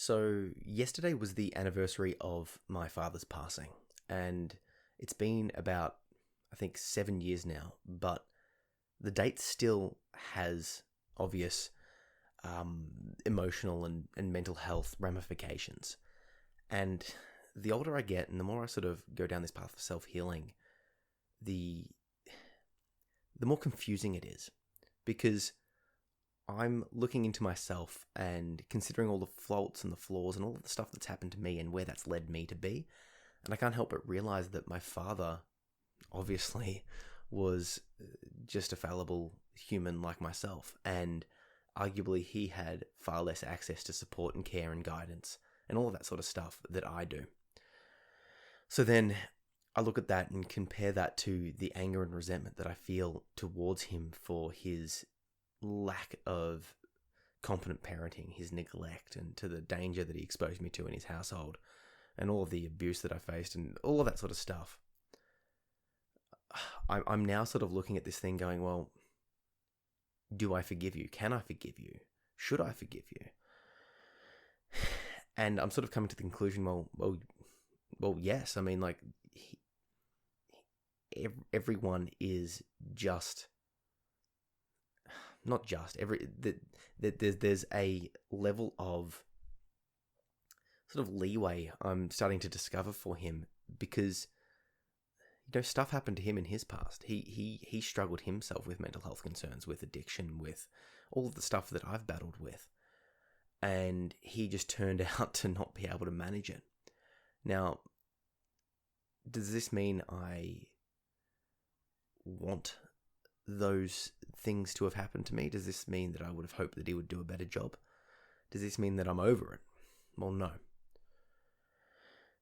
So, yesterday was the anniversary of my father's passing, and it's been about, I think, 7 years now, but the date still has obvious emotional and mental health ramifications. And the older I get, and the more I sort of go down this path of self healing, the the more confusing it is, because I'm looking into myself and considering all the faults and the flaws and all of the stuff that's happened to me and where that's led me to be. And I can't help but realize that my father obviously was just a fallible human like myself. And arguably he had far less access to support and care and guidance and all of that sort of stuff that I do. So then I look at that and compare that to the anger and resentment that I feel towards him for his lack of competent parenting, his neglect, and to the danger that he exposed me to in his household, and all of the abuse that I faced, and all of that sort of stuff. I'm now sort of looking at this thing going, well, do I forgive you? Can I forgive you? Should I forgive you? And I'm sort of coming to the conclusion, well, yes. I mean, like, everyone is just... not just there's a level of sort of leeway I'm starting to discover for him, because stuff happened to him in his past. He struggled himself with mental health concerns, with addiction, with all of the stuff that I've battled with, and he just turned out to not be able to manage it. Now, does this mean I want those things to have happened to me? Does this mean that I would have hoped that he would do a better job? Does this mean that I'm over it? Well, no.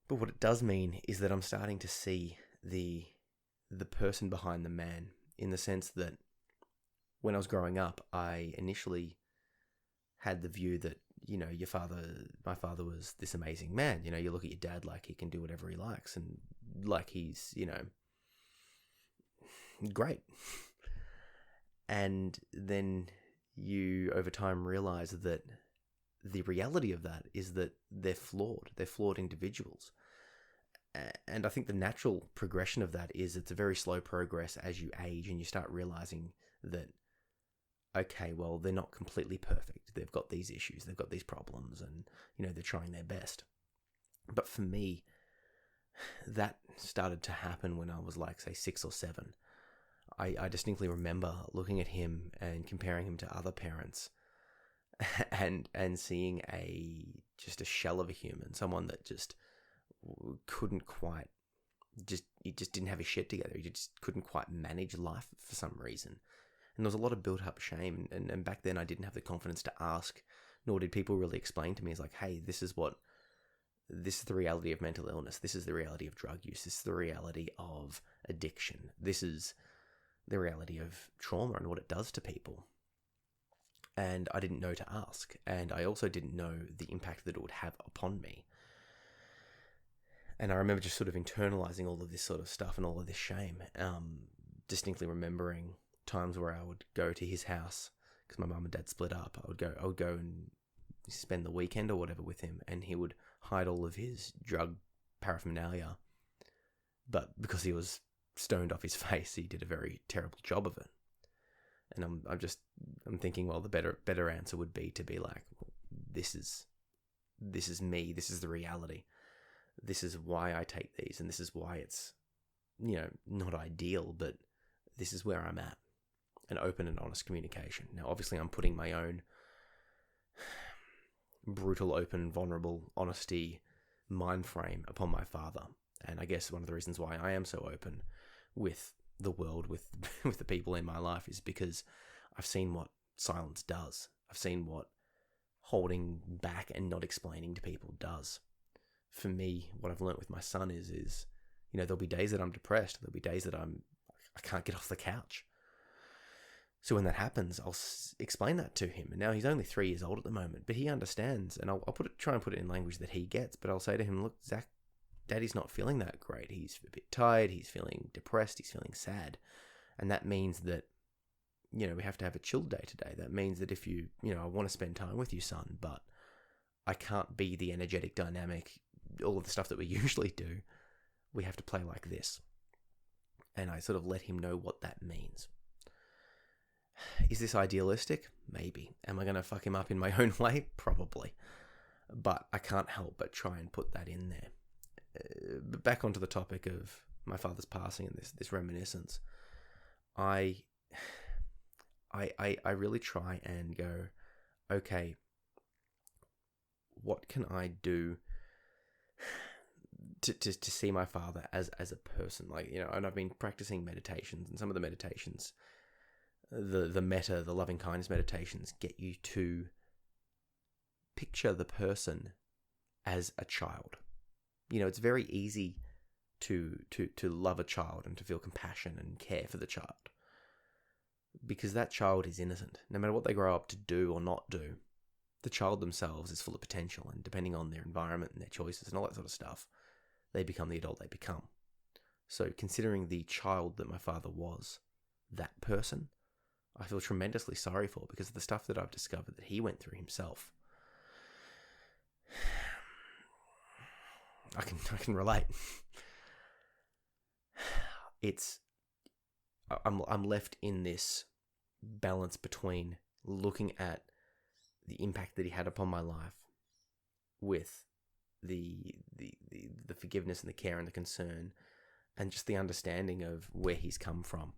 But what it does mean is that I'm starting to see the person behind the man, in the sense that when I was growing up, I initially had the view that, my father was this amazing man. You look at your dad like he can do whatever he likes, and like he's, great. And then you, over time, realize that the reality of that is that they're flawed. They're flawed individuals. And I think the natural progression of that is it's a very slow progress as you age and you start realizing that, okay, well, they're not completely perfect. They've got these issues. They've got these problems, and, they're trying their best. But for me, that started to happen when I was like, say, 6 or 7. I distinctly remember looking at him and comparing him to other parents, and seeing just a shell of a human, someone that just couldn't quite, he just didn't have his shit together. He just couldn't quite manage life for some reason. And there was a lot of built up shame. And back then I didn't have the confidence to ask, nor did people really explain to me. It's like, hey, this is the reality of mental illness. This is the reality of drug use. This is the reality of addiction. This is the reality of trauma and what it does to people. And I didn't know to ask. And I also didn't know the impact that it would have upon me. And I remember just sort of internalizing all of this sort of stuff and all of this shame. Distinctly remembering times where I would go to his house, because my mum and dad split up. I would go and spend the weekend or whatever with him, and he would hide all of his drug paraphernalia. But because he was stoned off his face, he did a very terrible job of it. And I'm thinking, well, the better answer would be to be like, well, this is me. This is the reality. This is why I take these, and this is why it's, not ideal, but this is where I'm at. An open and honest communication. Now, obviously, I'm putting my own brutal, open, vulnerable honesty mind frame upon my father. And I guess one of the reasons why I am so open with the world, with the people in my life, is because I've seen what silence does. I've seen what holding back and not explaining to people does. For me, what I've learnt with my son is there'll be days that I'm depressed. There'll be days that I can't get off the couch. So when that happens, I'll explain that to him. And now he's only 3 years old at the moment, but he understands. And I'll try and put it in language that he gets. But I'll say to him, look, Zach, Daddy's not feeling that great. He's a bit tired. He's feeling depressed. He's feeling sad. And that means that, we have to have a chill day today. That means that if I want to spend time with you, son, but I can't be the energetic, dynamic, all of the stuff that we usually do. We have to play like this. And I sort of let him know what that means. Is this idealistic? Maybe. Am I going to fuck him up in my own way? Probably. But I can't help but try and put that in there. But back onto the topic of my father's passing and this reminiscence. I really try and go, okay, what can I do to see my father as a person? Like, you know, and I've been practicing meditations, and some of the meditations, the metta, the loving kindness meditations, get you to picture the person as a child. You know, it's very easy to love a child and to feel compassion and care for the child, because that child is innocent. No matter what they grow up to do or not do, the child themselves is full of potential, and depending on their environment and their choices and all that sort of stuff, they become the adult they become. So considering the child that my father was, that person, I feel tremendously sorry for, because of the stuff that I've discovered that he went through himself. I can relate. I'm left in this balance between looking at the impact that he had upon my life with the forgiveness and the care and the concern and just the understanding of where he's come from.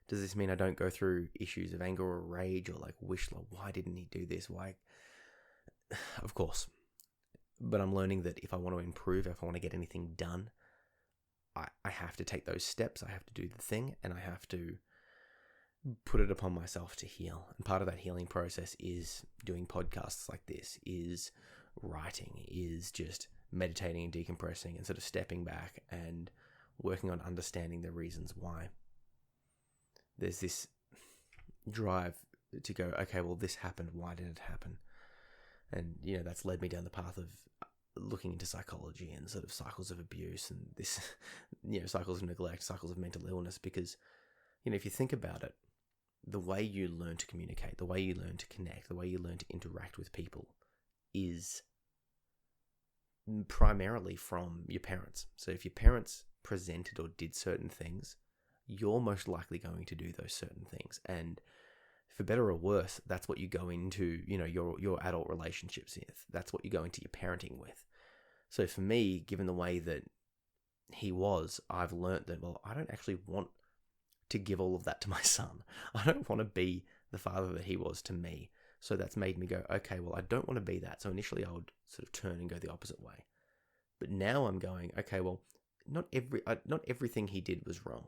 Does this mean I don't go through issues of anger or rage or like wish, like, why didn't he do this? Why? Of course. But I'm learning that if I want to improve, if I want to get anything done, I have to take those steps. I have to do the thing, and I have to put it upon myself to heal. And part of that healing process is doing podcasts like this, is writing, is just meditating and decompressing and sort of stepping back and working on understanding the reasons why. There's this drive to go, okay, well, this happened. Why did it happen? And, you know, that's led me down the path of looking into psychology and sort of cycles of abuse and this, you know, cycles of neglect, cycles of mental illness. Because, you know, if you think about it, the way you learn to communicate, the way you learn to connect, the way you learn to interact with people is primarily from your parents. So if your parents presented or did certain things, you're most likely going to do those certain things. And for better or worse, that's what you go into, you know, your adult relationships with. That's what you go into your parenting with. So for me, given the way that he was, I've learnt that, well, I don't actually want to give all of that to my son. I don't want to be the father that he was to me. So that's made me go, okay, well, I don't want to be that. So initially I would sort of turn and go the opposite way. But now I'm going, okay, well, not everything he did was wrong.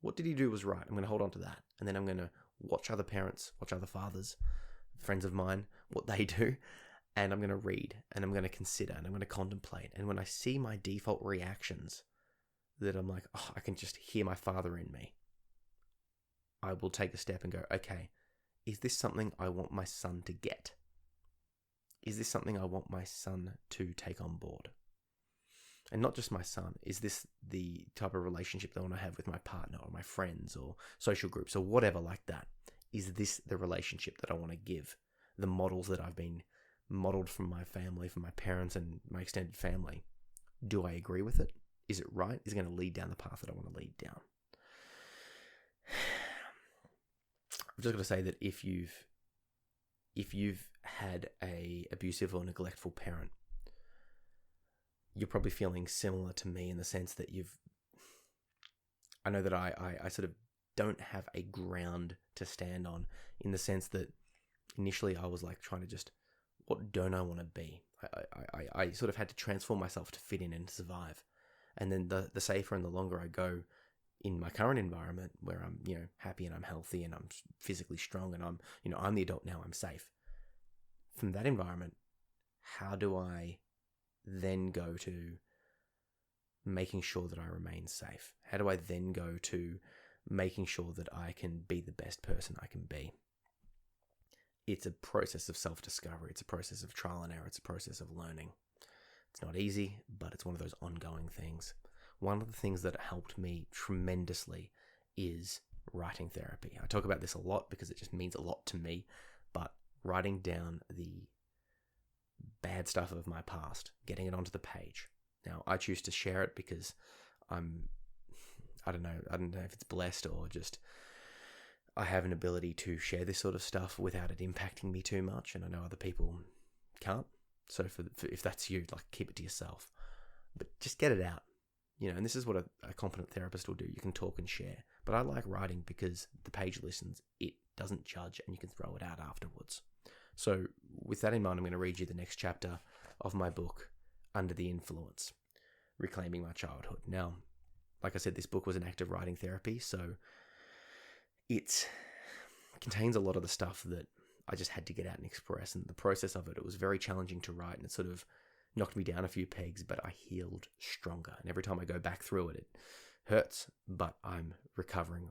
What did he do was right. I'm going to hold on to that. And then I'm going to watch other parents, watch other fathers, friends of mine, what they do. And I'm going to read, and I'm going to consider, and I'm going to contemplate. And when I see my default reactions that I'm like, oh, I can just hear my father in me, I will take a step and go, okay, is this something I want my son to get? Is this something I want my son to take on board? And not just my son, is this the type of relationship that I want to have with my partner or my friends or social groups or whatever like that? Is this the relationship that I want to give? The models that I've been modeled from my family, from my parents and my extended family. Do I agree with it? Is it right? Is it going to lead down the path that I want to lead down? I've just got to say that if you've had a abusive or neglectful parent, you're probably feeling similar to me in the sense that I know that I sort of don't have a ground to stand on, in the sense that initially I was like trying to just, what don't I want to be? I sort of had to transform myself to fit in and survive. And then the safer and the longer I go in my current environment, where I'm, you know, happy and I'm healthy and I'm physically strong and I'm the adult now, I'm safe. From that environment, how do I then go to making sure that I remain safe? How do I then go to making sure that I can be the best person I can be? It's a process of self-discovery. It's a process of trial and error. It's a process of learning. It's not easy, but it's one of those ongoing things. One of the things that helped me tremendously is writing therapy. I talk about this a lot because it just means a lot to me, but writing down the bad stuff of my past, getting it onto the page. Now, I choose to share it because I don't know if it's blessed or just I have an ability to share this sort of stuff without it impacting me too much, and I know other people can't. So if that's you, like, keep it to yourself. But just get it out. And this is what a competent therapist will do. You can talk and share. But I like writing because the page listens, it doesn't judge, and you can throw it out afterwards. So with that in mind, I'm going to read you the next chapter of my book, Under the Influence, Reclaiming My Childhood. Now, like I said, this book was an act of writing therapy, so it contains a lot of the stuff that I just had to get out and express, and the process of it was very challenging to write, and it sort of knocked me down a few pegs, but I healed stronger. And every time I go back through it, it hurts, but I'm recovering.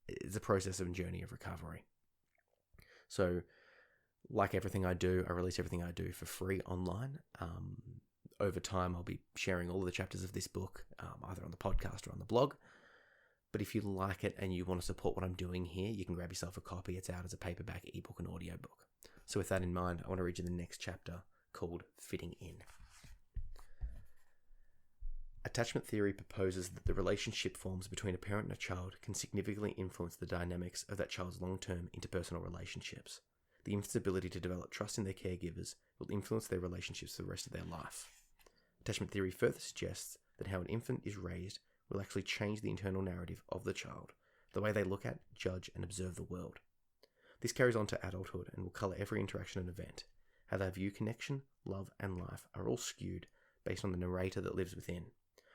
It's a process and journey of recovery. So, like everything I do, I release everything I do for free online. Over time, I'll be sharing all of the chapters of this book, either on the podcast or on the blog. But if you like it and you want to support what I'm doing here, you can grab yourself a copy. It's out as a paperback, ebook, and audiobook. So with that in mind, I want to read you the next chapter called Fitting In. Attachment theory proposes that the relationship forms between a parent and a child can significantly influence the dynamics of that child's long-term interpersonal relationships. The infant's ability to develop trust in their caregivers will influence their relationships for the rest of their life. Attachment theory further suggests that how an infant is raised will actually change the internal narrative of the child, the way they look at, judge, and observe the world. This carries on to adulthood and will colour every interaction and event. How they view connection, love, and life are all skewed based on the narrator that lives within.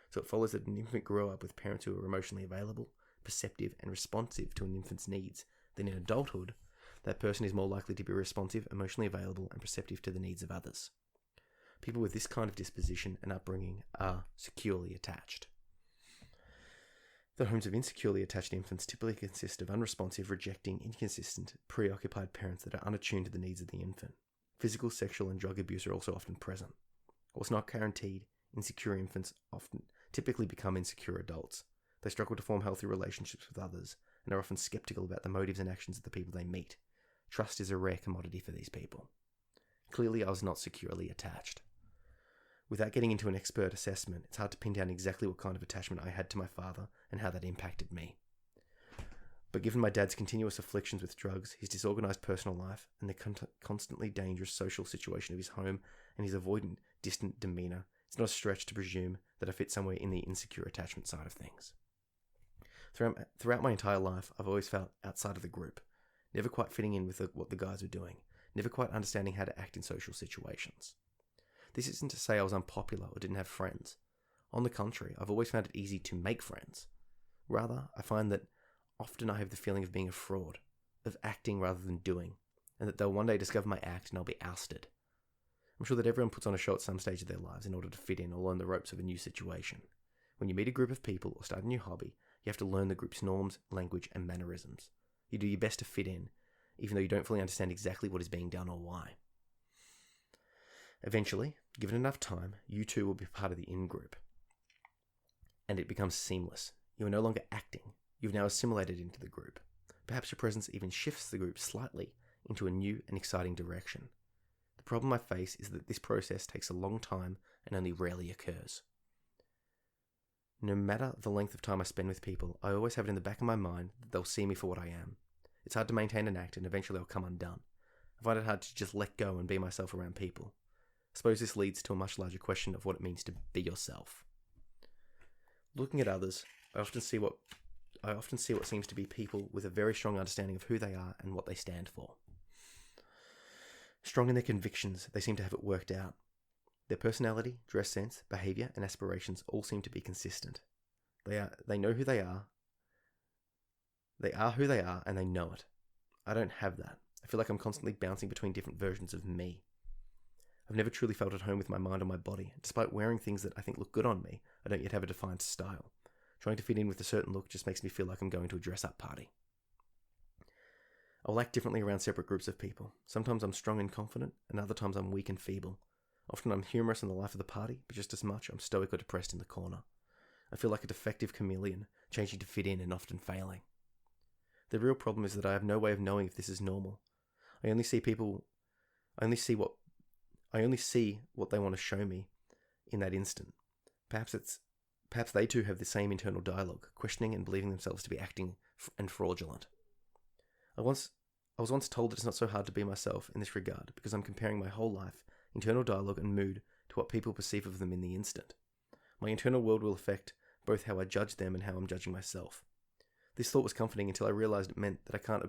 So it follows that an infant grew up with parents who are emotionally available, perceptive, and responsive to an infant's needs. Then in adulthood, that person is more likely to be responsive, emotionally available, and perceptive to the needs of others. People with this kind of disposition and upbringing are securely attached. The homes of insecurely attached infants typically consist of unresponsive, rejecting, inconsistent, preoccupied parents that are unattuned to the needs of the infant. Physical, sexual, and drug abuse are also often present. While it's not guaranteed, insecure infants typically become insecure adults. They struggle to form healthy relationships with others and are often skeptical about the motives and actions of the people they meet. Trust is a rare commodity for these people. Clearly, I was not securely attached. Without getting into an expert assessment, it's hard to pin down exactly what kind of attachment I had to my father and how that impacted me. But given my dad's continuous afflictions with drugs, his disorganized personal life, and the constantly dangerous social situation of his home and his avoidant, distant demeanor, it's not a stretch to presume that I fit somewhere in the insecure attachment side of things. Throughout my entire life, I've always felt outside of the group, never quite fitting in with what the guys were doing, never quite understanding how to act in social situations. This isn't to say I was unpopular or didn't have friends. On the contrary, I've always found it easy to make friends. Rather, I find that often I have the feeling of being a fraud, of acting rather than doing, and that they'll one day discover my act and I'll be ousted. I'm sure that everyone puts on a show at some stage of their lives in order to fit in or learn the ropes of a new situation. When you meet a group of people or start a new hobby, you have to learn the group's norms, language, and mannerisms. You do your best to fit in, even though you don't fully understand exactly what is being done or why. Eventually, given enough time, you too will be part of the in-group. And it becomes seamless. You are no longer acting. You've now assimilated into the group. Perhaps your presence even shifts the group slightly into a new and exciting direction. The problem I face is that this process takes a long time and only rarely occurs. No matter the length of time I spend with people, I always have it in the back of my mind that they'll see me for what I am. It's hard to maintain an act and eventually I'll come undone. I find it hard to just let go and be myself around people. I suppose this leads to a much larger question of what it means to be yourself. Looking at others, I often see what seems to be people with a very strong understanding of who they are and what they stand for. Strong in their convictions, they seem to have it worked out. Their personality, dress sense, behaviour, and aspirations all seem to be consistent. They know who they are. They are who they are, and they know it. I don't have that. I feel like I'm constantly bouncing between different versions of me. I've never truly felt at home with my mind or my body. Despite wearing things that I think look good on me, I don't yet have a defined style. Trying to fit in with a certain look just makes me feel like I'm going to a dress-up party. I'll act differently around separate groups of people. Sometimes I'm strong and confident, and other times I'm weak and feeble. Often I'm humorous in the life of the party, but just as much I'm stoic or depressed in the corner. I feel like a defective chameleon, changing to fit in and often failing. The real problem is that I have no way of knowing if this is normal. I only see I only see what they want to show me in that instant. Perhaps they too have the same internal dialogue, questioning and believing themselves to be acting and fraudulent. I was once told that it's not so hard to be myself in this regard because I'm comparing my whole life, internal dialogue and mood to what people perceive of them in the instant. My internal world will affect both how I judge them and how I'm judging myself. This thought was comforting until I realized it meant that I can't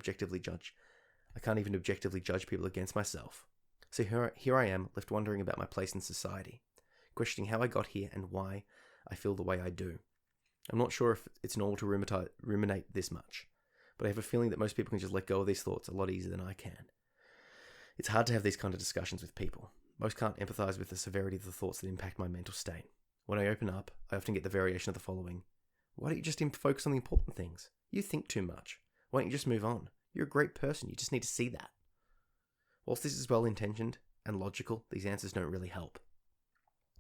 even objectively judge people against myself. So here I am, left wondering about my place in society, questioning how I got here and why I feel the way I do. I'm not sure if it's normal to ruminate this much, but I have a feeling that most people can just let go of these thoughts a lot easier than I can. It's hard to have these kind of discussions with people. Most can't empathize with the severity of the thoughts that impact my mental state. When I open up, I often get the variation of the following: why don't you just focus on the important things? You think too much. Why don't you just move on? You're a great person. You just need to see that. Whilst this is well-intentioned and logical, these answers don't really help.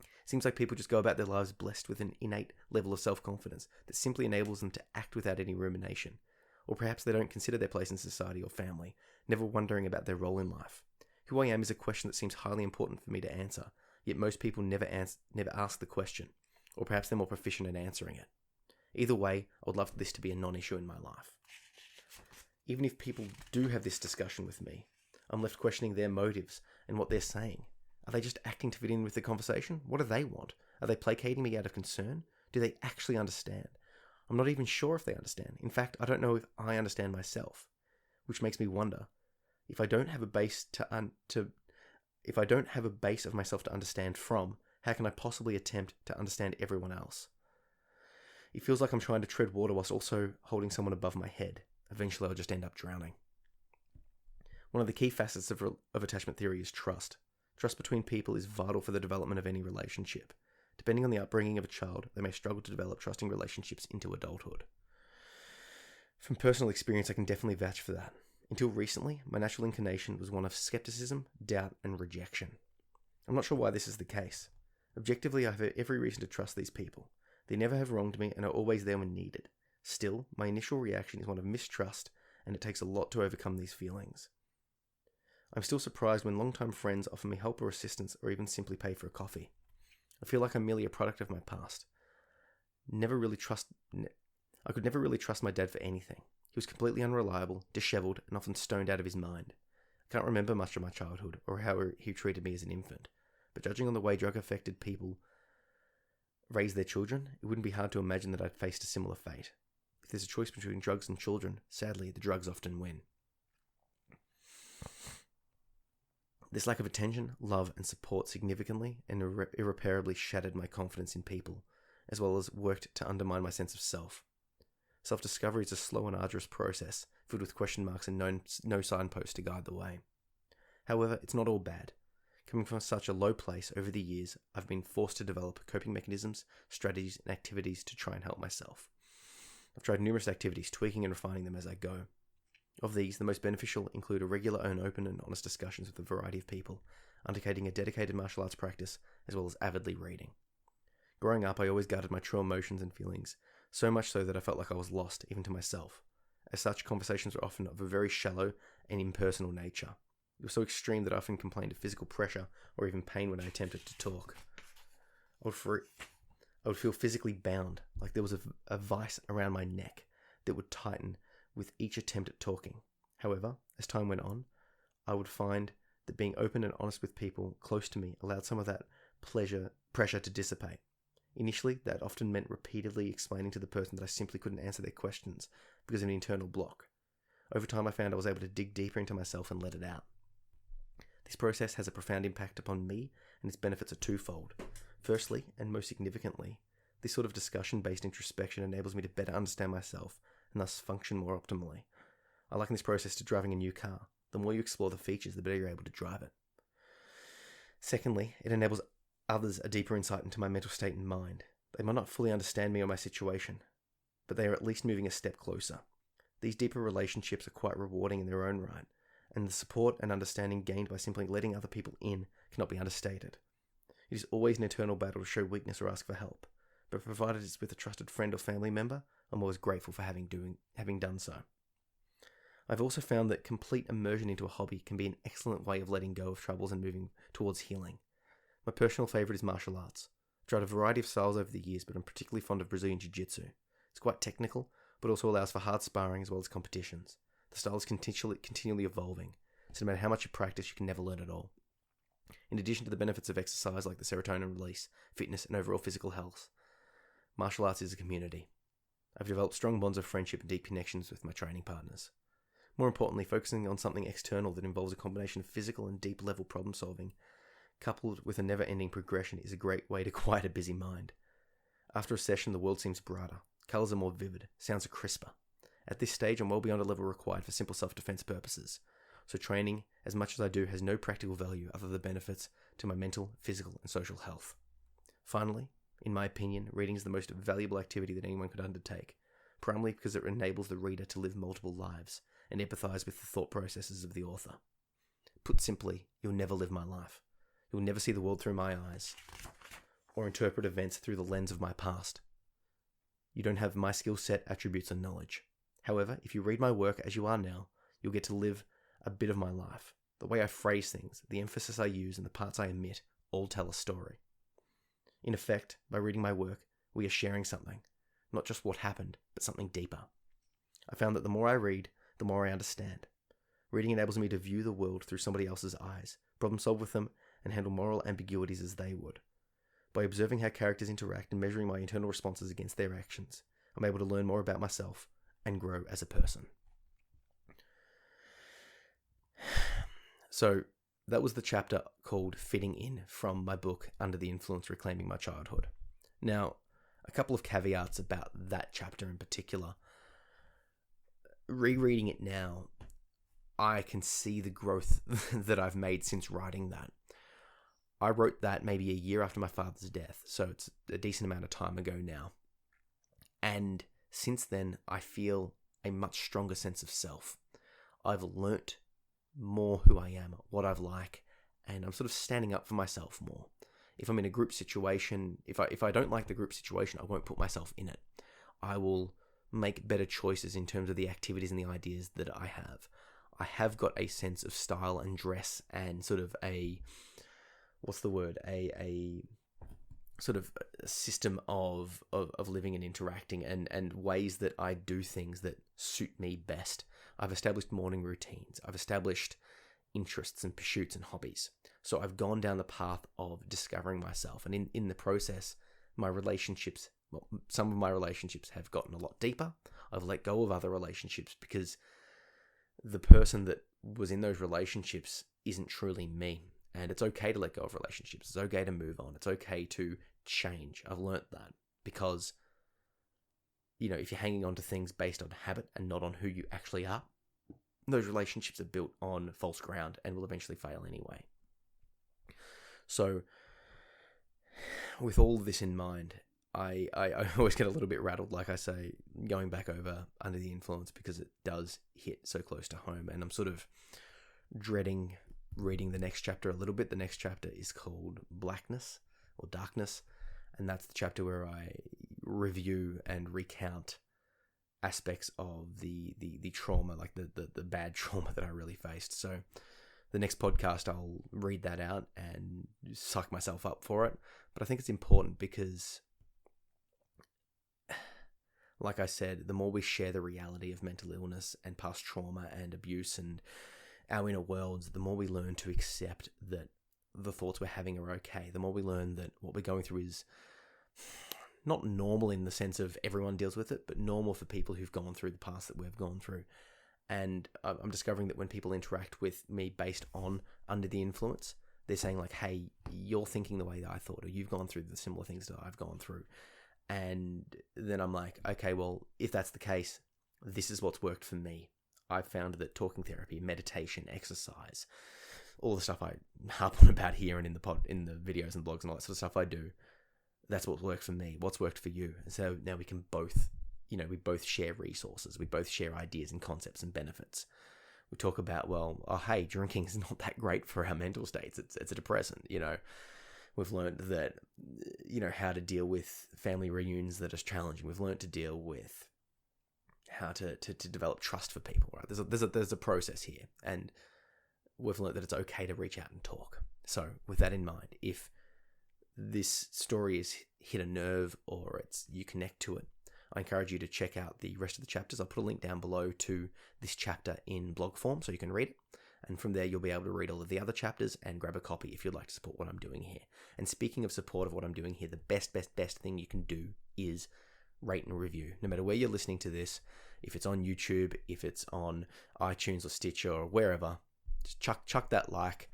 It seems like people just go about their lives blessed with an innate level of self-confidence that simply enables them to act without any rumination. Or perhaps they don't consider their place in society or family, never wondering about their role in life. Who I am is a question that seems highly important for me to answer, yet most people never ask the question, or perhaps they're more proficient at answering it. Either way, I would love this to be a non-issue in my life. Even if people do have this discussion with me, I'm left questioning their motives and what they're saying. Are they just acting to fit in with the conversation? What do they want? Are they placating me out of concern? Do they actually understand? I'm not even sure if they understand. In fact, I don't know if I understand myself, which makes me wonder if I don't have a base if I don't have a base of myself to understand from, how can I possibly attempt to understand everyone else? It feels like I'm trying to tread water whilst also holding someone above my head. Eventually, I'll just end up drowning. One of the key facets of attachment theory is trust. Trust between people is vital for the development of any relationship. Depending on the upbringing of a child, they may struggle to develop trusting relationships into adulthood. From personal experience, I can definitely vouch for that. Until recently, my natural inclination was one of skepticism, doubt, and rejection. I'm not sure why this is the case. Objectively, I have every reason to trust these people. They never have wronged me and are always there when needed. Still, my initial reaction is one of mistrust, and it takes a lot to overcome these feelings. I'm still surprised when long-time friends offer me help or assistance or even simply pay for a coffee. I feel like I'm merely a product of my past. I could never really trust my dad for anything. He was completely unreliable, disheveled, and often stoned out of his mind. I can't remember much of my childhood or how he treated me as an infant, but judging on the way drug-affected people raise their children, it wouldn't be hard to imagine that I'd faced a similar fate. If there's a choice between drugs and children, sadly, the drugs often win. This lack of attention, love, and support significantly and irreparably shattered my confidence in people, as well as worked to undermine my sense of self. Self-discovery is a slow and arduous process, filled with question marks and no signposts to guide the way. However, it's not all bad. Coming from such a low place over the years, I've been forced to develop coping mechanisms, strategies, and activities to try and help myself. I've tried numerous activities, tweaking and refining them as I go. Of these, the most beneficial include a regular and open and honest discussions with a variety of people, undertaking a dedicated martial arts practice, as well as avidly reading. Growing up, I always guarded my true emotions and feelings, so much so that I felt like I was lost, even to myself. As such, conversations were often of a very shallow and impersonal nature. It was so extreme that I often complained of physical pressure or even pain when I attempted to talk. I would feel physically bound, like there was a vice around my neck that would tighten with each attempt at talking. However, as time went on, I would find that being open and honest with people close to me allowed some of that pressure to dissipate. Initially, that often meant repeatedly explaining to the person that I simply couldn't answer their questions because of an internal block. Over time, I found I was able to dig deeper into myself and let it out. This process has a profound impact upon me, and its benefits are twofold. Firstly, and most significantly, this sort of discussion-based introspection enables me to better understand myself and thus function more optimally. I liken this process to driving a new car. The more you explore the features, the better you're able to drive it. Secondly, it enables others a deeper insight into my mental state and mind. They might not fully understand me or my situation, but they are at least moving a step closer. These deeper relationships are quite rewarding in their own right, and the support and understanding gained by simply letting other people in cannot be understated. It is always an eternal battle to show weakness or ask for help, but provided it's with a trusted friend or family member, I'm always grateful for having done so. I've also found that complete immersion into a hobby can be an excellent way of letting go of troubles and moving towards healing. My personal favourite is martial arts. I've tried a variety of styles over the years, but I'm particularly fond of Brazilian Jiu-Jitsu. It's quite technical, but also allows for hard sparring as well as competitions. The style is continually evolving, so no matter how much you practice, you can never learn it all. In addition to the benefits of exercise like the serotonin release, fitness, and overall physical health, martial arts is a community. I've developed strong bonds of friendship and deep connections with my training partners. More importantly, focusing on something external that involves a combination of physical and deep-level problem-solving, coupled with a never-ending progression, is a great way to quiet a busy mind. After a session, the world seems brighter, colours are more vivid, sounds are crisper. At this stage, I'm well beyond a level required for simple self-defense purposes, so training, as much as I do, has no practical value other than the benefits to my mental, physical, and social health. Finally, in my opinion, reading is the most valuable activity that anyone could undertake, primarily because it enables the reader to live multiple lives and empathise with the thought processes of the author. Put simply, you'll never live my life. You'll never see the world through my eyes, or interpret events through the lens of my past. You don't have my skill set, attributes, and knowledge. However, if you read my work as you are now, you'll get to live a bit of my life. The way I phrase things, the emphasis I use, and the parts I omit all tell a story. In effect, by reading my work, we are sharing something. Not just what happened, but something deeper. I found that the more I read, the more I understand. Reading enables me to view the world through somebody else's eyes, problem solve with them, and handle moral ambiguities as they would. By observing how characters interact and measuring my internal responses against their actions, I'm able to learn more about myself and grow as a person. So, that was the chapter called Fitting In from my book Under the Influence: Reclaiming My Childhood. Now, a couple of caveats about that chapter in particular. Rereading it now, I can see the growth that I've made since writing that. I wrote that maybe a year after my father's death, so it's a decent amount of time ago now. And since then, I feel a much stronger sense of self. I've learnt more who I am, what I've like, and I'm sort of standing up for myself more. If I'm in a group situation, if I don't like the group situation, I won't put myself in it. I will make better choices in terms of the activities and the ideas that I have. I have got a sense of style and dress and sort of a sort of a system of living and interacting and ways that I do things that suit me best. I've established morning routines. I've established interests and pursuits and hobbies. So I've gone down the path of discovering myself. And in the process, some of my relationships have gotten a lot deeper. I've let go of other relationships because the person that was in those relationships isn't truly me. And it's okay to let go of relationships. It's okay to move on. It's okay to change. I've learnt that because, if you're hanging on to things based on habit and not on who you actually are, those relationships are built on false ground and will eventually fail anyway. So, with all of this in mind, I always get a little bit rattled, like I say, going back over Under the Influence because it does hit so close to home. And I'm sort of dreading reading the next chapter a little bit. The next chapter is called Blackness or Darkness, and that's the chapter where I review and recount aspects of the trauma, like the bad trauma that I really faced. So the next podcast I'll read that out and suck myself up for it. But I think it's important because, like I said, the more we share the reality of mental illness and past trauma and abuse and our inner worlds, the more we learn to accept that the thoughts we're having are okay. The more we learn that what we're going through is not normal in the sense of everyone deals with it, but normal for people who've gone through the past that we've gone through. And I'm discovering that when people interact with me based on Under the Influence, they're saying like, hey, you're thinking the way that I thought, or you've gone through the similar things that I've gone through. And then I'm like, okay, well, if that's the case, this is what's worked for me. I've found that talking therapy, meditation, exercise, all the stuff I harp on about here and in the videos and blogs and all that sort of stuff I do, that's what worked for me. What's worked for you? And so now we can both, we both share resources. We both share ideas and concepts and benefits. We talk about, hey, drinking is not that great for our mental states. It's a depressant, We've learned that, how to deal with family reunions that is challenging. We've learned to deal with to develop trust for people, right? There's a process here, and we've learned that it's okay to reach out and talk. So with that in mind, if this story has hit a nerve or you connect to it, I encourage you to check out the rest of the chapters. I'll put a link down below to this chapter in blog form so you can read it. And from there, you'll be able to read all of the other chapters and grab a copy if you'd like to support what I'm doing here. And speaking of support of what I'm doing here, the best thing you can do is rate and review. No matter where you're listening to this, if it's on YouTube, if it's on iTunes or Stitcher or wherever, just chuck that like,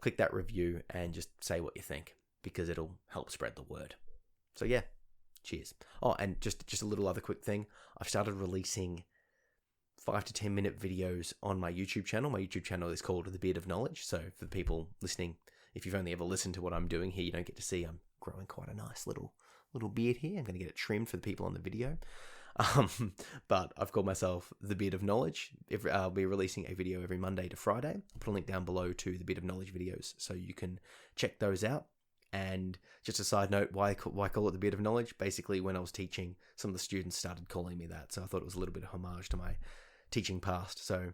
click that review, and just say what you think, because it'll help spread the word. So yeah, cheers. Oh, and just a little other quick thing. I've started releasing 5 to 10 minute videos on my YouTube channel. My YouTube channel is called The Beard of Knowledge. So for the people listening, if you've only ever listened to what I'm doing here, you don't get to see I'm growing quite a nice little beard here. I'm going to get it trimmed for the people on the video. But I've called myself The Beard of Knowledge. I'll be releasing a video every Monday to Friday. I'll put a link down below to the Beard of Knowledge videos so you can check those out. And just a side note, why call it the Beard of Knowledge? Basically, when I was teaching, some of the students started calling me that. So I thought it was a little bit of homage to my teaching past. So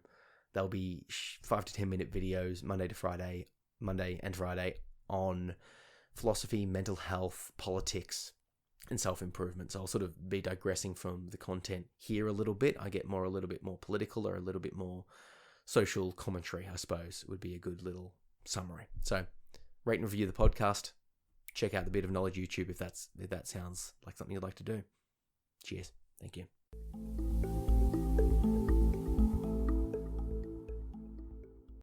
there'll be 5 to 10 minute videos Monday and Friday on philosophy, mental health, politics, and self-improvement. So I'll sort of be digressing from the content here a little bit. I get a little bit more political or a little bit more social commentary, I suppose, would be a good little summary. So rate and review the podcast. Check out the Bit of Knowledge YouTube if that sounds like something you'd like to do. Cheers. Thank you.